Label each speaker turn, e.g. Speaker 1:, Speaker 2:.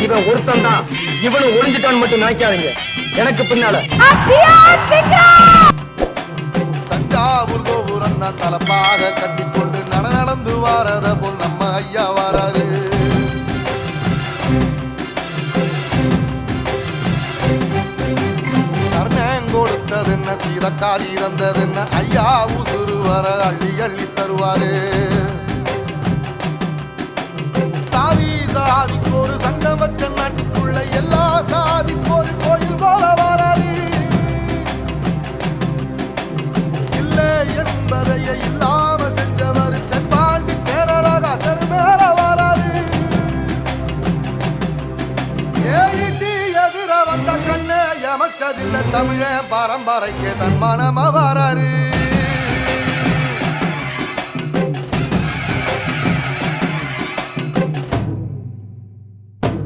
Speaker 1: இவன் ஒருத்தன் தான், இவனு ஒளிஞ்சிட்டான்னு மட்டும் நினைக்காதீங்க. எனக்கு பின்னால
Speaker 2: தஞ்சாவூர் கோபுரம் தான் தலப்பாக கட்டிக்கொண்டு நடந்து வாரத போல் நம்ம ஐயா வாராரு. கர்ணன் கொடுத்ததென்ன சீதக்காரி இறந்ததென்ன ஐயா உசுறு வர அள்ளி அள்ளி தருவாரு. சாதிக்கு ஒரு சங்கம் வச்ச நாட்டுக்குள்ள எல்லா சாதிக்கு ஒரு கோயில் போல வாராரு. இல்லை என்பதைய இல்லாம செஞ்சவர் தென்பாண்டி கேரளாக தெருமேல வாராரு. ஏயிட்டி எதிர வந்த கண்ணே எமச்சதில்லை தமிழ பரம்பரைக்கு தன்மானமா வாராரு.